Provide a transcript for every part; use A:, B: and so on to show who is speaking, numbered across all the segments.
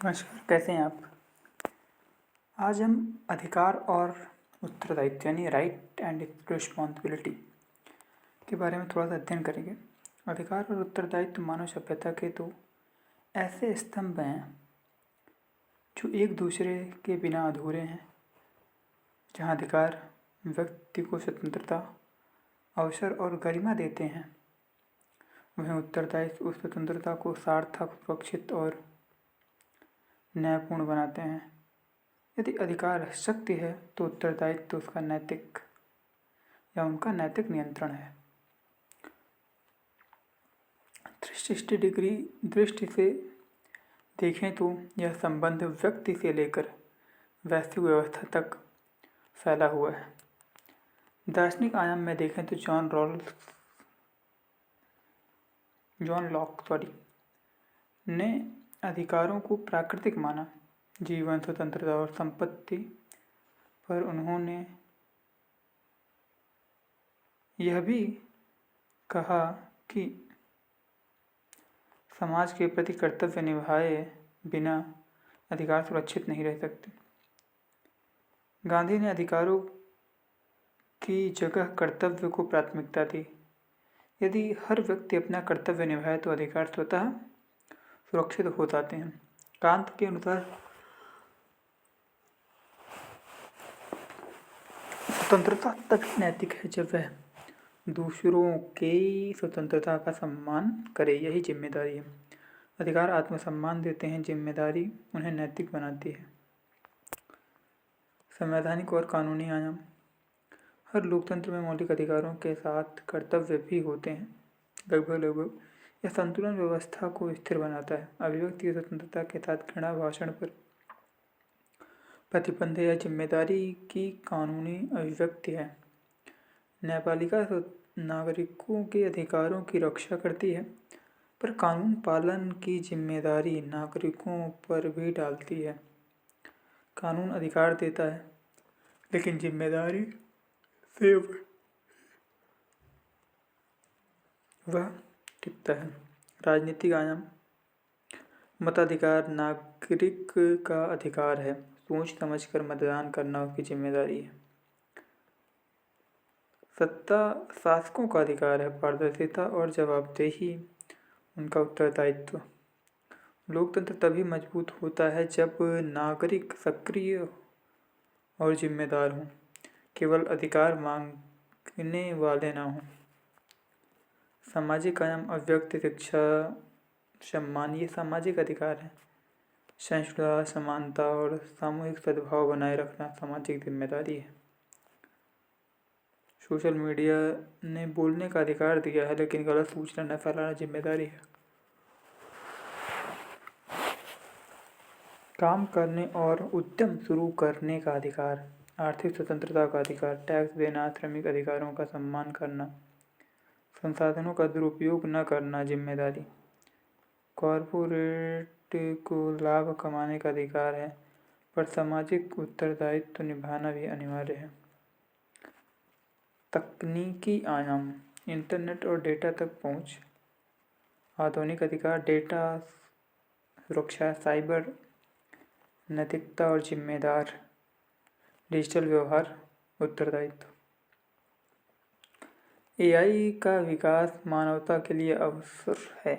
A: नमस्कार, कैसे हैं आप? आज हम अधिकार और उत्तरदायित्व यानी राइट एंड रिस्पॉन्सिबिलिटी के बारे में थोड़ा सा अध्ययन करेंगे। अधिकार और उत्तरदायित्व मानव सभ्यता के दो ऐसे स्तंभ हैं जो एक दूसरे के बिना अधूरे हैं। जहाँ अधिकार व्यक्ति को स्वतंत्रता, अवसर और गरिमा देते हैं, वहीं उत्तरदायित्व उस स्वतंत्रता को सार्थक, सुरक्षित और न्यायपूर्ण बनाते हैं। यदि अधिकार शक्ति है तो उत्तरदायित्व उसका नैतिक या उनका नैतिक नियंत्रण है। 360 डिग्री दृष्टि से देखें तो यह संबंध व्यक्ति से लेकर वैश्विक व्यवस्था तक फैला हुआ है। दार्शनिक आयाम में देखें तो जॉन लॉक ने अधिकारों को प्राकृतिक माना। जीवन, स्वतंत्रता और संपत्ति पर उन्होंने यह भी कहा कि समाज के प्रति कर्तव्य निभाए बिना अधिकार सुरक्षित नहीं रह सकते। गांधी ने अधिकारों की जगह कर्तव्य को प्राथमिकता दी। यदि हर व्यक्ति अपना कर्तव्य निभाए तो अधिकार स्वतः सुरक्षित हो जाते हैं। कांत के अनुसार स्वतंत्रता तभी नैतिक है जब वह दूसरों की स्वतंत्रता का सम्मान करे, यही जिम्मेदारी है। अधिकार आत्मसम्मान देते हैं, जिम्मेदारी उन्हें नैतिक बनाती है। संवैधानिक और कानूनी आयाम। हर लोकतंत्र में मौलिक अधिकारों के साथ कर्तव्य भी होते हैं। लगभग यह संतुलन व्यवस्था को स्थिर बनाता है। अभिव्यक्ति की स्वतंत्रता के साथ घृणा भाषण पर प्रतिबंध या जिम्मेदारी की कानूनी अभिव्यक्ति है। न्यायपालिका नागरिकों के अधिकारों की रक्षा करती है, पर कानून पालन की जिम्मेदारी नागरिकों पर भी डालती है। कानून अधिकार देता है, लेकिन जिम्मेदारी से वह टिकता है। राजनीतिक आयाम। मताधिकार नागरिक का अधिकार है। सोच समझकर मतदान करना उसकी जिम्मेदारी है। सत्ता शासकों का अधिकार है। पारदर्शिता और जवाबदेही उनका उत्तरदायित्व। लोकतंत्र तभी मजबूत होता है जब नागरिक सक्रिय और जिम्मेदार हों, केवल अधिकार मांगने वाले ना हों। सामाजिक आयाम। अव्यक्त शिक्षा, सम्मान ये सामाजिक अधिकार है। सहिष्णुता, समानता और सामूहिक सद्भाव बनाए रखना सामाजिक जिम्मेदारी है। सोशल मीडिया ने बोलने का अधिकार दिया है, लेकिन गलत सूचना न फैलाना जिम्मेदारी है। काम करने और उद्यम शुरू करने का अधिकार। आर्थिक स्वतंत्रता का अधिकार। टैक्स देना, श्रमिक अधिकारों का सम्मान करना, संसाधनों का दुरुपयोग न करना जिम्मेदारी। कॉरपोरेट को लाभ कमाने का अधिकार है, पर सामाजिक उत्तरदायित्व निभाना भी अनिवार्य है। तकनीकी आयाम। इंटरनेट और डेटा तक पहुँच। आधुनिक अधिकार। डेटा सुरक्षा, साइबर नैतिकता और जिम्मेदार डिजिटल व्यवहार, उत्तरदायित्व। एआई का विकास मानवता के लिए अवसर है,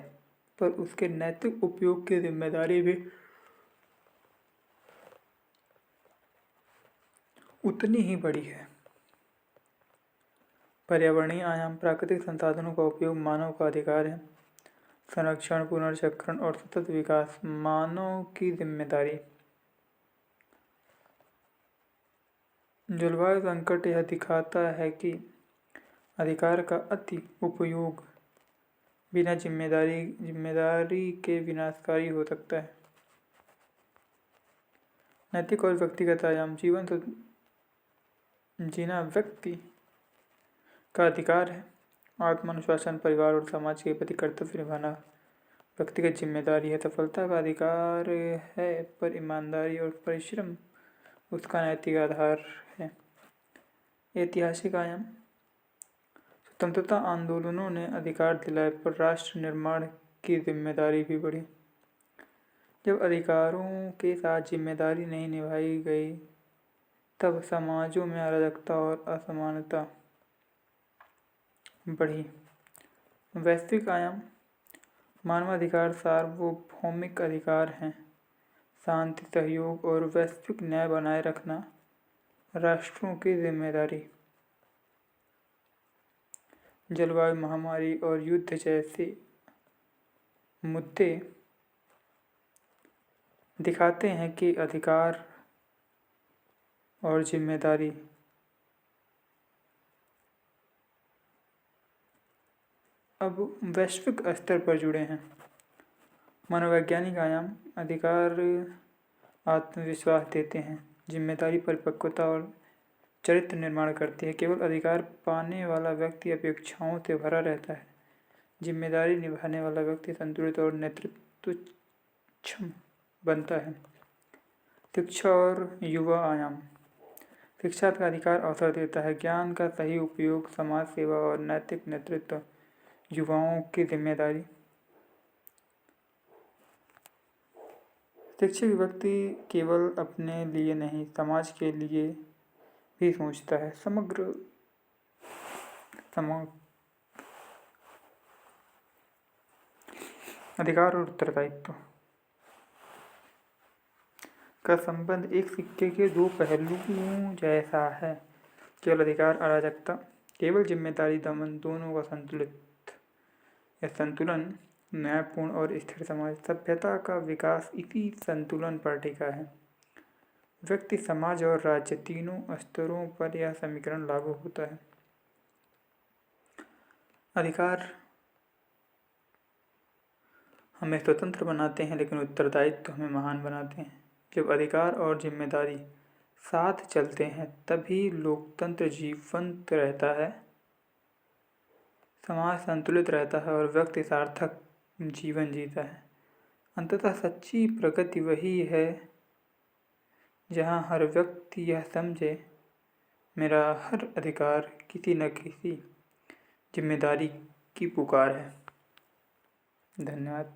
A: पर उसके नैतिक उपयोग की जिम्मेदारी भी उतनी ही बड़ी है। पर्यावरणीय आयाम। प्राकृतिक संसाधनों का उपयोग मानव का अधिकार है। संरक्षण, पुनर्चक्रण और सतत विकास मानव की जिम्मेदारी। जलवायु संकट यह दिखाता है कि अधिकार का अति उपयोग बिना जिम्मेदारी के विनाशकारी हो सकता है। नैतिक और व्यक्तिगत आयाम। जीवन तो जीना व्यक्ति का अधिकार है। आत्मानुशासन, परिवार और समाज के प्रति कर्तव्य निभाना व्यक्तिगत जिम्मेदारी है। सफलता का अधिकार है, पर ईमानदारी और परिश्रम उसका नैतिक आधार है। ऐतिहासिक आयाम। स्वतंत्रता आंदोलनों ने अधिकार दिलाए, पर राष्ट्र निर्माण की जिम्मेदारी भी बढ़ी। जब अधिकारों के साथ जिम्मेदारी नहीं निभाई गई तब समाजों में अराजकता और असमानता बढ़ी। वैश्विक आयाम। मानवाधिकार सार्वभौमिक अधिकार हैं। शांति, सहयोग और वैश्विक न्याय बनाए रखना राष्ट्रों की जिम्मेदारी। जलवायु, महामारी और युद्ध जैसे मुद्दे दिखाते हैं कि अधिकार और जिम्मेदारी अब वैश्विक स्तर पर जुड़े हैं। मनोवैज्ञानिक आयाम। अधिकार आत्मविश्वास देते हैं, जिम्मेदारी परिपक्वता और चरित्र निर्माण करती है। केवल अधिकार पाने वाला व्यक्ति अपेक्षाओं से भरा रहता है, जिम्मेदारी निभाने वाला व्यक्ति संतुलित और नेतृत्वक्षम बनता है। शिक्षा और युवा आयाम। शिक्षा का अधिकार अवसर देता है, ज्ञान का सही उपयोग, समाज सेवा और नैतिक नेतृत्व युवाओं की जिम्मेदारी। शिक्षित व्यक्ति केवल अपने लिए नहीं, समाज के लिए भी सोचता है। समग्र अधिकार और उत्तरदायित्व का संबंध एक सिक्के के दो पहलुओं जैसा है। केवल अधिकार अराजकता, केवल जिम्मेदारी दमन, दोनों का संतुलन न्यायपूर्ण और स्थिर समाज। सभ्यता का विकास इसी संतुलन पर टिका है। व्यक्ति, समाज और राज्य तीनों स्तरों पर यह समीकरण लागू होता है। अधिकार हमें स्वतंत्र बनाते हैं, लेकिन उत्तरदायित्व हमें महान बनाते हैं। जब अधिकार और जिम्मेदारी साथ चलते हैं तभी लोकतंत्र जीवंत रहता है, समाज संतुलित रहता है और व्यक्ति सार्थक जीवन जीता है। अंततः सच्ची प्रगति वही है जहाँ हर व्यक्ति यह समझे, मेरा हर अधिकार किसी न किसी जिम्मेदारी की पुकार है। धन्यवाद।